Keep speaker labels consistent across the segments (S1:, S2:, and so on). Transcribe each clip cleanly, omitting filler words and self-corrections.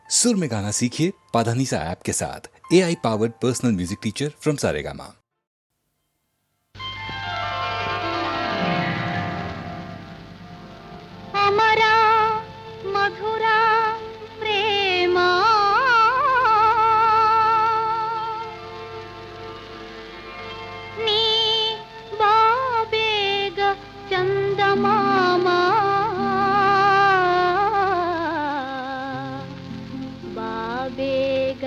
S1: सुर में गाना सीखिए पाधानीसा ऐप के साथ। AI powered personal music teacher from Saregama.
S2: अमरा मधुरा प्रेम नी बाबेग चंदमामा बाबेग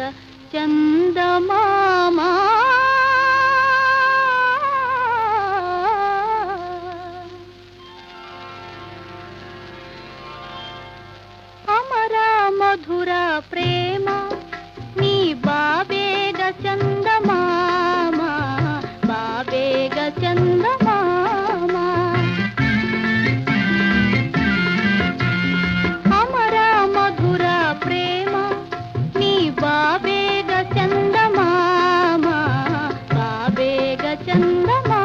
S2: चंदमामा మధుర ప్రేమ నీ బాబేగ చందమామ బాబేగ చందమామ అమర మధుర ప్రేమ నీ బాబేగ చందమామ బాబేగ చందమామ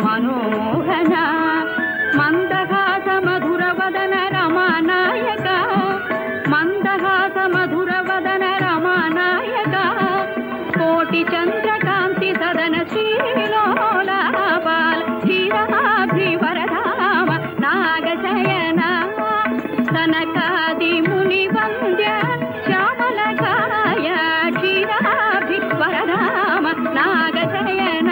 S2: ಮನೋಹನ ಮಂದಹಾಸ ಮಧುರ ವದನ ರಮಾನಾಯಕ ಮಂದಹಾಸ ಮಧುರ ವದನ ರಮಾನಾಯಕ ಕೋಟಿ ಚಂದ್ರಕಾಂತಿ ಸದನ ಶ್ರೀಲೋಲ ಬಾಲ ಕ್ಷೀರಾಭಿವರಧಾಮ ನಾಗಶಯನ ಸನಕಾದಿ ಮುನಿ ವಂದ್ಯ ಶ್ಯಾಮಲಕಾಯ ಕ್ಷೀರಾಭಿವರಧಾಮ ನಾಗಶಯನ.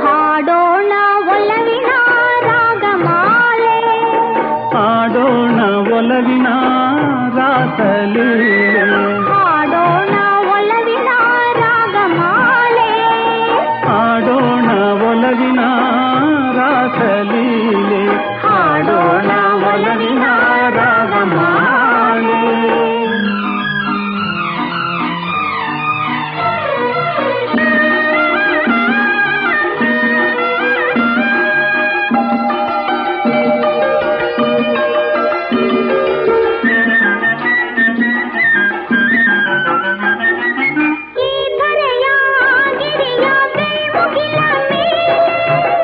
S3: ಹಾಡೋಣ ಒಲವಿನ ರಾಗಮಾಲೆ
S4: ಹಾಡೋಣ ಒಲವಿನ ರಾಸಲೀಲೆ
S3: ಹಾಡೋಣ ಒಲವಿನ ರಾಗಮಾಲೆ
S4: ಹಾಡೋಣ ಒಲವಿನ ರಾಸಲೀಲೆ ಹಾಡೋಣ ಒಲವಿನ ರಾಗಮಾಲೆ.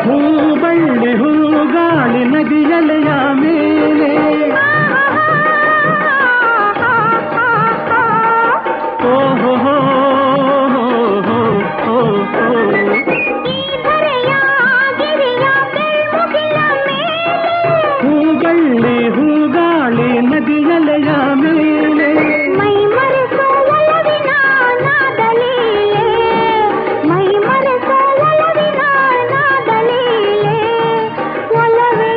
S4: ಹೂಬಳ್ಳಿ ಹೂಗಾಳಿ ನದಿಯಲೆಯ ಮೇಲೆ ಓಹೋ ಹೂಬಳ್ಳಿ ಹೂಗಾಳಿ ನದಿಯಲೆಯ ಮೇಲೆ
S3: ಮೈ ಮರೆಸೋ ಒಲವಿನ ನಾದಲೀಲೆ ಮೈ ಮರೆಸೋ ಒಲವಿನ ನಾದಲೀಲೆ ಒಲವೇ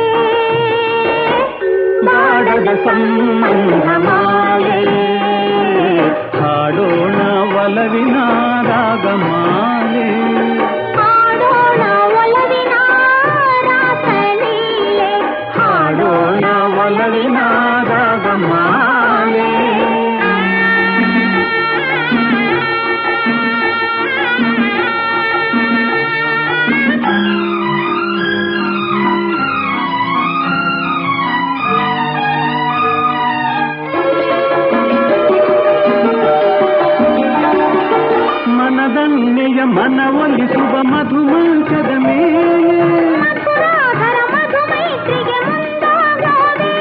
S4: ಬಾಡದ ಸಂಬಂಧ ಮಾಲೆ ಹಾಡೋಣ ಒಲವಿನ ರಾಗಮಾಲೆ
S3: ಹಾಡೋಣ ಒಲವಿನ ರಾಸಲೀಲೆ
S4: ಹಾಡೋಣ ಒಲವಿನ ರಾಗಮಾಲೆ. ಮನದನ್ನೆಯ ಮನವೊಲಿಸುವ ಮಧುಮಂಚದ ಮೇಲೆ
S3: ಮಧುರಾಧರ ಮಧುಮೈತ್ರಿಗೆ ಮುಂದಾಗೋದೆ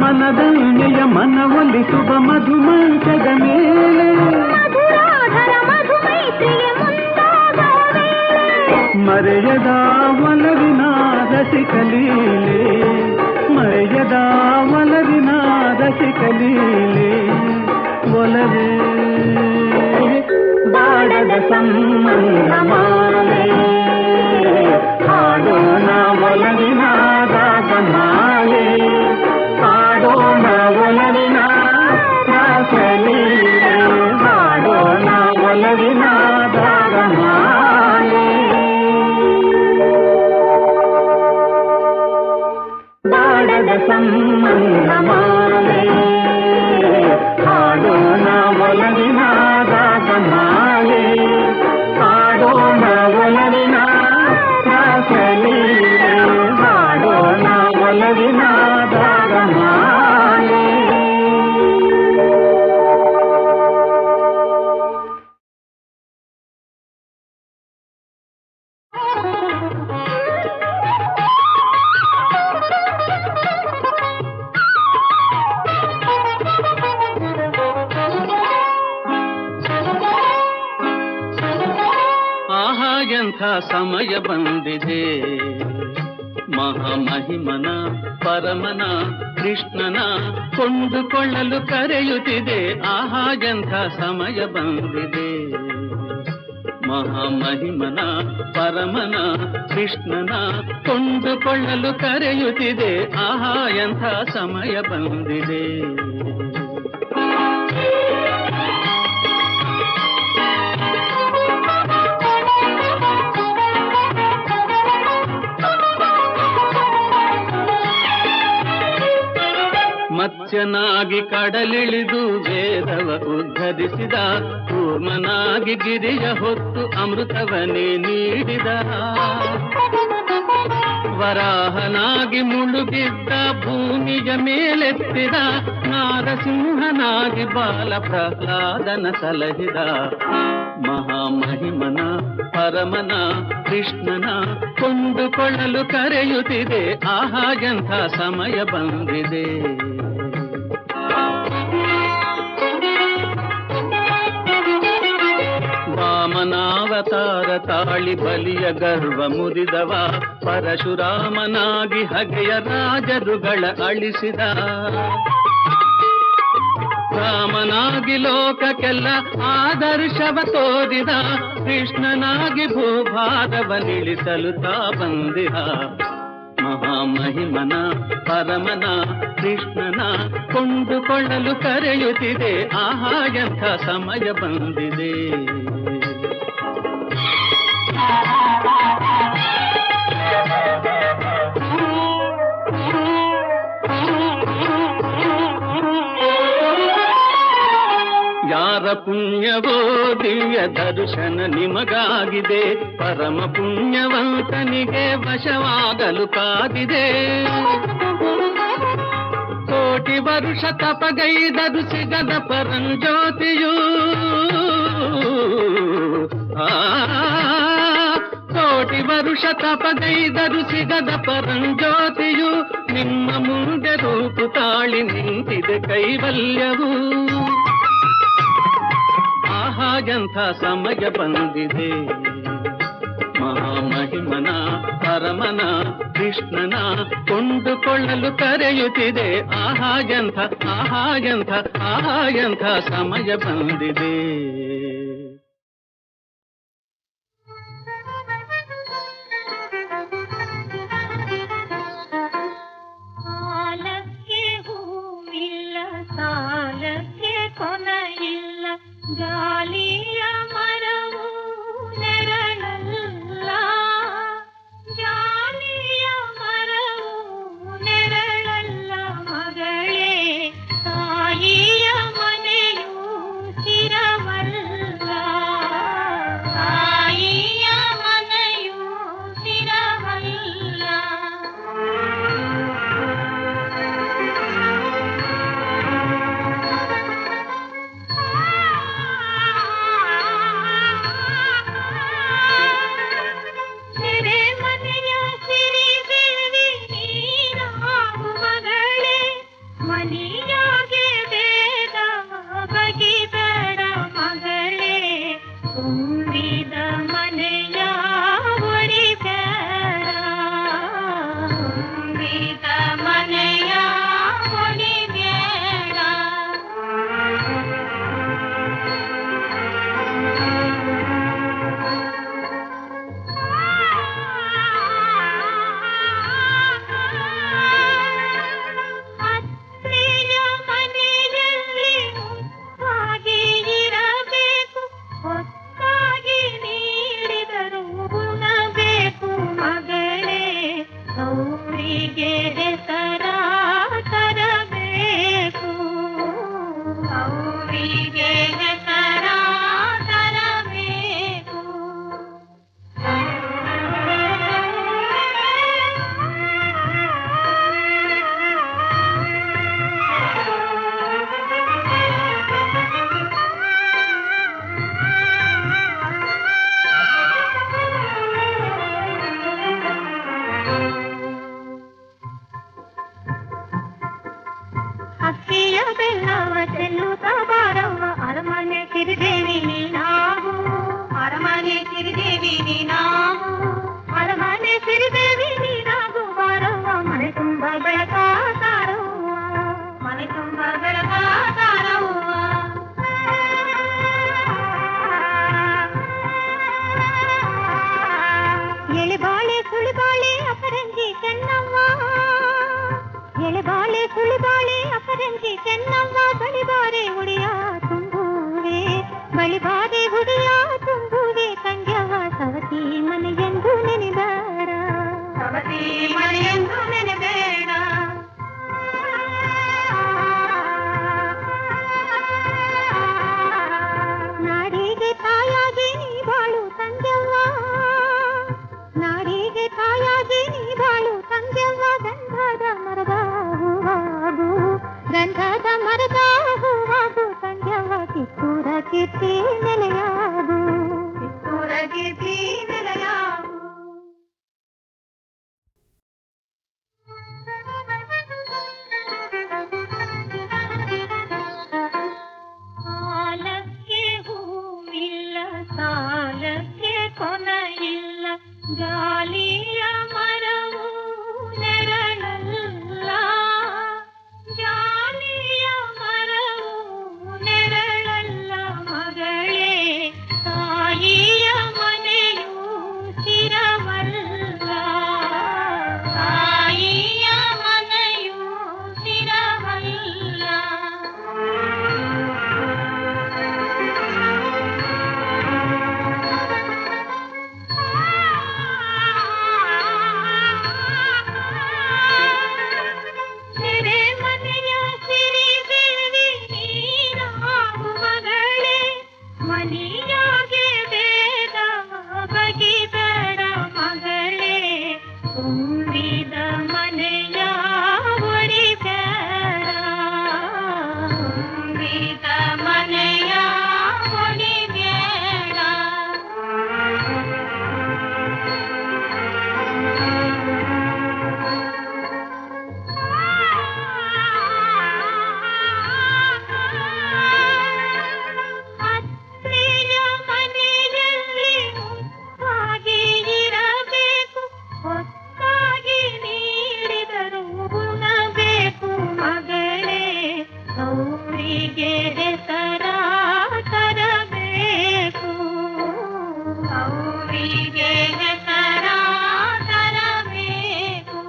S4: ಮನದನ್ನೆಯ ಮನವೊಲಿಸುವ ಮಧುಮಂಚದ ಮೇಲೆ
S3: ಮಧುರಾಧರ ಮಧುಮೈತ್ರಿಗೆ ಮುಂದಾಗೋದೆ
S4: ಮರೆಯದ ಒಲವಿನ ರಸಿಕಲೀಲೆ ಮರೆಯದ ಒಲವಿನ ರಸಿಕಲೀಲೆ ಒಲವೇ ಬಾಡದ ಸಂಬಂಧ ಮಾಲೆ ಹಾಡೋಣ ಒಲವಿನ ರಾಗಮಾಲೆ ಹಾಡೋಣ ಒಲವಿನ ರಾಸಲೀಲೆ ಹಾಡೋಣ ಒಲವಿನ ರಾಗಮಾಲೆ ಬಾಡದ ಸಂಬಂಧ ಮಾಲೆ ಹಾಡೋಣ ಒಲವಿನ ರಾಗಮಾಲೆ ಹಾಡೋಣ ಒಲವಿನ ರಾಸಲೀಲೆ ಹಾಡೋಣ ಒಲವಿನ ರಾಗಮಾಲೆ. ಆಹಾ ಎಂಥ ಸಮಯ ಬಂದಿದೆ ಮಹಾಮಹಿಮನ ಪರಮನ ಕೃಷ್ಣನ ಕೊಂಡುಕೊಳ್ಳಲು ಕರೆಯುತ್ತಿದೆ ಆಹಾ ಎಂಥ ಸಮಯ ಬಂದಿದೆ ಮಹಾಮಹಿಮನ ಪರಮನ ಕೃಷ್ಣನ ಕೊಂಡುಕೊಳ್ಳಲು ಕರೆಯುತ್ತಿದೆ. ಆಹಾ ಎಂಥ ಸಮಯ ಬಂದಿದೆ. ಮತ್ಸ್ಯನಾಗಿ ಕಡಲಿಳಿದು ವೇದವ ಉದ್ಧರಿಸಿದ, ಕೂರ್ಮನಾಗಿ ಗಿರಿಯ ಹೊತ್ತು ಅಮೃತವನೇ ನೀಡಿದ, ವರಾಹನಾಗಿ ಮುಳುಗಿದ್ದ ಭೂಮಿಯ ಮೇಲೆತ್ತಿದ, ನಾರಸಿಂಹನಾಗಿ ಬಾಲ ಪ್ರಹ್ಲಾದನ ಸಲಹಿದ. ಮಹಾಮಹಿಮನ ಪರಮನ ಕೃಷ್ಣನ ಕೊಂಡುಕೊಳ್ಳಲು ಕರೆಯುತ್ತಿದೆ. ಆಹಾ ಎಂಥ ಸಮಯ ಬಂದಿದೆ. ವಾಮನಾವತಾರ ತಾಳಿ ಬಲಿಯ ಗರ್ವ ಮುರಿದವ, ಪರಶುರಾಮನಾಗಿ ಹಗೆಯ ರಾಜರುಗಳ ಅಳಿಸಿದ, ರಾಮನಾಗಿ ಲೋಕಕ್ಕೆಲ್ಲ ಆದರ್ಶವ ತೋರಿದ, ಕೃಷ್ಣನಾಗಿ ಭೂಭಾರವನಿಳಿಸಲು ತಾ ಬಂದಿದ. ಮಹಾಮಹಿಮನ ಪರಮನ ಕೃಷ್ಣನ ಕೊಂಡುಕೊಳ್ಳಲು ಕರೆಯುತ್ತಿದೆ. ಆಹಾ ಎಂಥ ಸಮಯ ಬಂದಿದೆ. ಯಾರ ಪುಣ್ಯವೋ ದಿವ್ಯ ದರ್ಶನ ನಿಮಗಾಗಿದೆ, ಪರಮ ಪುಣ್ಯವಂತನಿಗೆ ವಶವಾಗಲು ಕಾದಿದೆ. ಕೋಟಿ ವರುಷ ತಪಗೈದರು ಸಿಗದ ಪರಂಜ್ಯೋತಿಯು, ಕೋಟಿ ವರುಷ ತಪಗೈದರು ಸಿಗದ ಪರಂಜ್ಯೋತಿಯು, ನಿಮ್ಮ ಮುಂದೆ ರೂಪು ತಾಳಿ ನಿಂತಿದೆ ಕೈವಲ್ಯವು. ಆಹಾ ಎಂಥ ಸಮಯ ಬಂದಿದೆ. ಮಹಾಮಹಿಮನ ಪರಮನ ಕೃಷ್ಣನ ಕೊಂಡುಕೊಳ್ಳಲು ಕರೆಯುತ್ತಿದೆ. ಆಹಾ ಎಂಥ ಆಹಾ ಎಂಥ ಆಹಾ ಎಂಥ ಸಮಯ ಬಂದಿದೆ.
S3: ಸಾಲಕ್ಕೆ ಹೂವಿಲ್ಲ, ಸಾಲಕ್ಕೆ ಕೊನೆಯಿಲ್ಲ, ಜಾಲಿಯ ಮರವು ನೆರಳಲ್ಲ, ಜಾಲಿಯ ಮರವು ನೆರಳಲ್ಲ ಮಗಳೇ, ತಾಯಿಯ ಮನೆಯು ಸ್ಥಿರವಲ್ಲ, ತಾಯಿಯ ಮನೆಯು ಸ್ಥಿರವಲ್ಲ. ಸುಳಿಬಾಳೆ ಅಪರಂಜಿ ಚೆನ್ನಮ್ಮ ಬಳಿಬಾರೆ ಉಡಿಯ ತುಂಬುವೆ ಬಳಿಬಾರೆ ಉಡಿಯ ತುಂಬುವೆ ತಂಗ್ಯವ ಸವತಿ ಮನೆಯೆಂದು ನೆನೆಬೇಡ ಸವತಿ ಮನೆಯೆಂದು ನೆನೆಬೇಡ ನಾಡಿಗೆ ತಾಯಾಗಿ ನೀ ಬಾಳು ತಂಗ್ಯವ್ವ ನಾಡಿಗೆ ತಾಯಾಗಿ ನೀ ಬಾಳು ತಂಗ್ಯವ್ವ ಗಂಧದ ಮರದ ಹೂವಾಗು ಗಂಧದ ಮರದ ಹೂವಾಗು ತಂಗ್ಯವ್ವ ಕಿತ್ತೂರ ಕೀರ್ತಿ ನೆಲೆಯಾಗು ಕಿತ್ತೂರ ಕೀರ್ತಿ ನೆಲೆಯಾಗು ಸಾಲಕ್ಕೆ ಹೂವಿಲ್ಲ ಸಾಲಕ್ಕೆ ಕೊನೆಯಿಲ್ಲ ಜಾಲಿಯ ಮರವು ನೆರಳಲ್ಲ ಜಾಲಿಯ ಮರವು ನೆರಳಲ್ಲ ಮಗಳೇ ತಾಯಿಯ ಮನೆಯು ಸ್ಥಿರವಲ್ಲ ತಾಯಿಯ ಮನೆಯು ಸ್ಥಿರವಲ್ಲ ಸಿರೆ ಮನೆಯ ಸಿರಿದೇವಿ ನೀನಾಗು ಮಗಳೇ ಮನಿಯಾಗೆ ಬೇಡ ಬಗಿಬೇಡ ಮಗಳೇ ತುಂಬಿದ ಮನೆಯ ಒಡಿಬೇಡ ತುಂಬಿದ ಮನೆಯ ಒಡಿಬೇಡ ಅತ್ತೆಯ ಮನೆಯಲ್ಲಿ ಮುತ್ತಾಗಿ ಇರಬೇಕು ಹೊತ್ತಾಗಿ ನೀಡಿದರು ಉಣಬೇಕು ಮಗಳೇ ಅವರಿಗೆ ಹೆಸರ ತರಬೇಕು ಅವರಿಗೆ ಹೆಸರ ತರಬೇಕು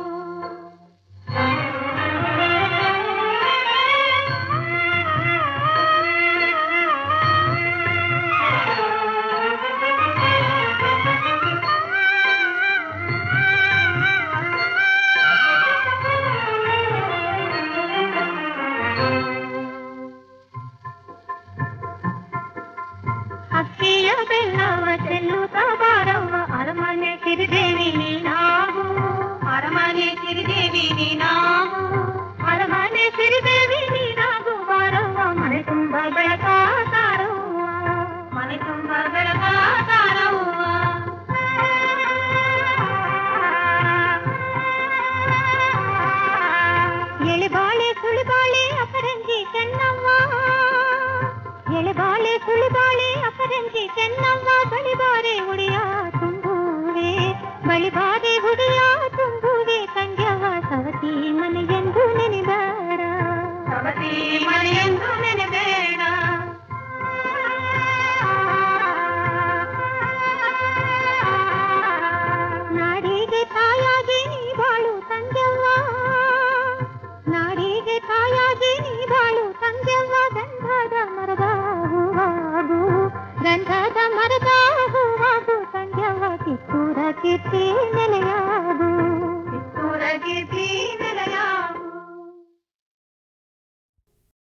S3: ಅಕ್ಕಿಯ ಬೆಲ್ಲವ ಚೆಲ್ಲುತ್ತ ಬಾರವ್ವ ಅರಮನೆ ಸಿರಿದೇವಿ ನೀನಾಗು ಅರಮನೆ ಸಿರಿದೇವಿ ನೀನಾಗು ಅರಮನೆ ಸಿರಿದೇವಿ ನೀನಾಗು ಬಾರವ್ವ ಮನೆ ತುಂಬ ಬೆಳಕ ತಾರವ್ವ ಮನೆ ತುಂಬ ಬೆಳಕ ತಾರವ್ವ ಎಳೆಬಾಳೆ ಸುಳಿಬಾಳೆ ಅಪರಂಜಿ ಚೆನ್ನವ್ವ ಎಳೆಬಾಳೆ ಸುಳಿಬಾಳೆ ಅಪರಂಜಿ ಚೆನ್ನವ್ವ ಬಳಿಬಾರೆ ಉಡಿಯ